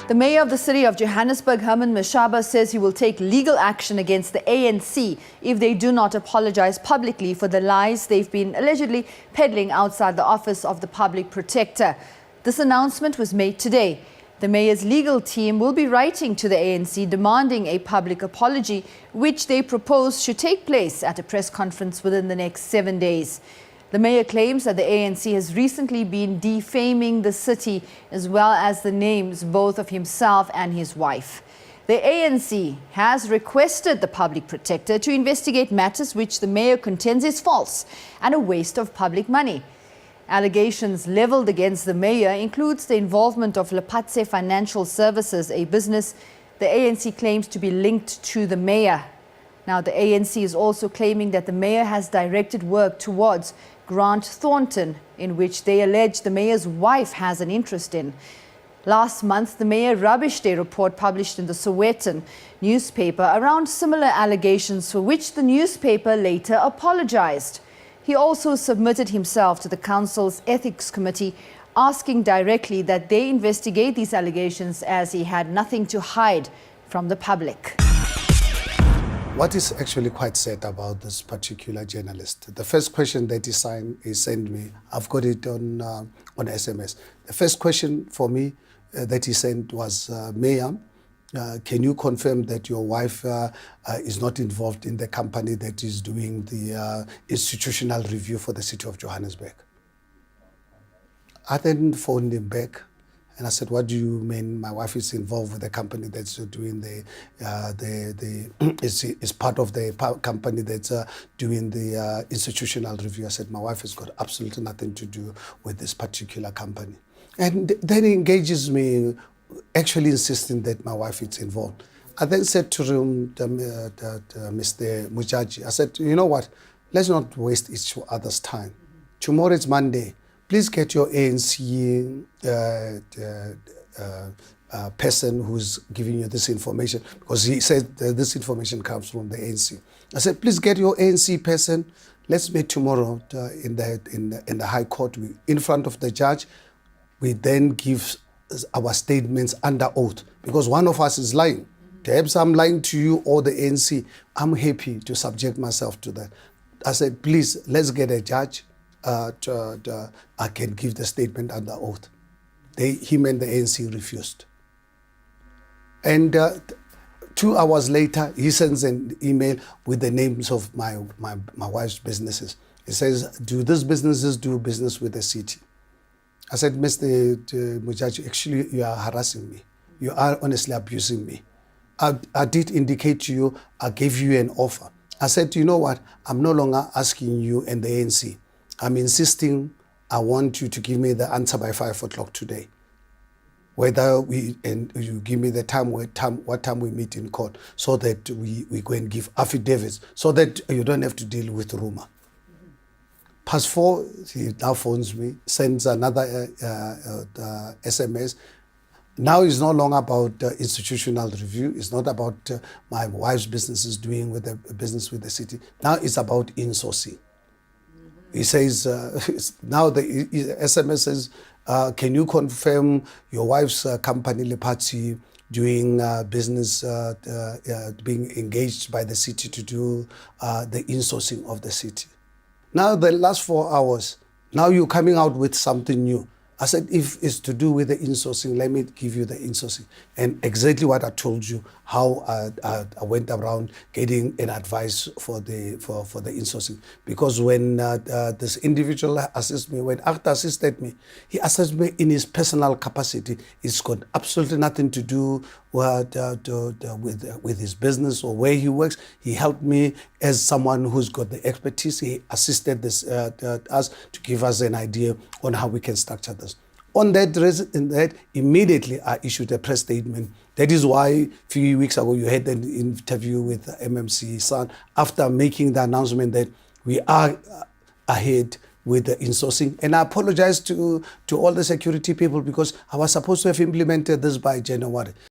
The mayor of the city of Johannesburg, Herman Mashaba, says he will take legal action against the ANC if they do not apologize publicly for the lies they've been allegedly peddling outside the office of the public protector. This announcement was made today. The mayor's legal team will be writing to the ANC demanding a public apology, which they propose should take place at a press conference within the next 7 days. The mayor claims that the ANC has recently been defaming the city as well as the names both of himself and his wife. The ANC has requested the public protector to investigate matters which the mayor contends is false and a waste of public money. Allegations leveled against the mayor includes the involvement of Lepatse Financial Services, a business the ANC claims to be linked to the mayor. Now, the ANC is also claiming that the mayor has directed work towards Grant Thornton, in which they allege the mayor's wife has an interest in. Last month, the mayor rubbished a report published in the Sowetan newspaper around similar allegations, for which the newspaper later apologized. He also submitted himself to the council's ethics committee, asking directly that they investigate these allegations, as he had nothing to hide from the public. What is actually quite sad about this particular journalist? The first question that he sent me, I've got it on SMS. The first question for me that he sent was, Mayor, can you confirm that your wife is not involved in the company that is doing the institutional review for the city of Johannesburg? I then phoned him back. And I said, what do you mean my wife is involved with the company that's doing is part of the company that's doing the institutional review? I said, my wife has got absolutely nothing to do with this particular company. And then he engages me, actually insisting that my wife is involved. I then said to him, Mr. Mujaji, I said, you know what, let's not waste each other's time. Tomorrow is Monday. Please get your ANC person who's giving you this information, because he said that this information comes from the ANC. I said, please get your ANC person. Let's meet tomorrow in the High Court, in front of the judge. We then give our statements under oath, because one of us is lying. Perhaps I'm lying to you or the ANC. I'm happy to subject myself to that. I said, please, let's get a judge. I can give the statement under oath. Him and the ANC refused. And 2 hours later, he sends an email with the names of my wife's businesses. He says, do these businesses do business with the city? I said, Mr. Mujaji, actually, you are harassing me. You are honestly abusing me. I did indicate to you, I gave you an offer. I said, you know what, I'm no longer asking you and the ANC. I'm insisting, I want you to give me the answer by 5 o'clock today. Whether you give me the time, what time we meet in court, so that we go and give affidavits, so that you don't have to deal with rumor. Past 4, he now phones me, sends another SMS. Now it's no longer about institutional review. It's not about my wife's businesses doing with the business with the city. Now it's about insourcing. He says, now the SMS says, can you confirm your wife's company, Lepatse, doing business, being engaged by the city to do the insourcing of the city? Now the last 4 hours, now you're coming out with something new. I said, if it's to do with the insourcing, let me give you the insourcing. And exactly what I told you, how I went around getting an advice for the insourcing. Because when this individual assisted me, when Akhta assisted me, he assisted me in his personal capacity. It's got absolutely nothing to do with his business or where he works. He helped me as someone who's got the expertise. He assisted us to give us an idea on how we can structure this. On that, immediately I issued a press statement. That is why a few weeks ago you had an interview with MMC Son after making the announcement that we are ahead with the insourcing. And I apologize to all the security people, because I was supposed to have implemented this by January.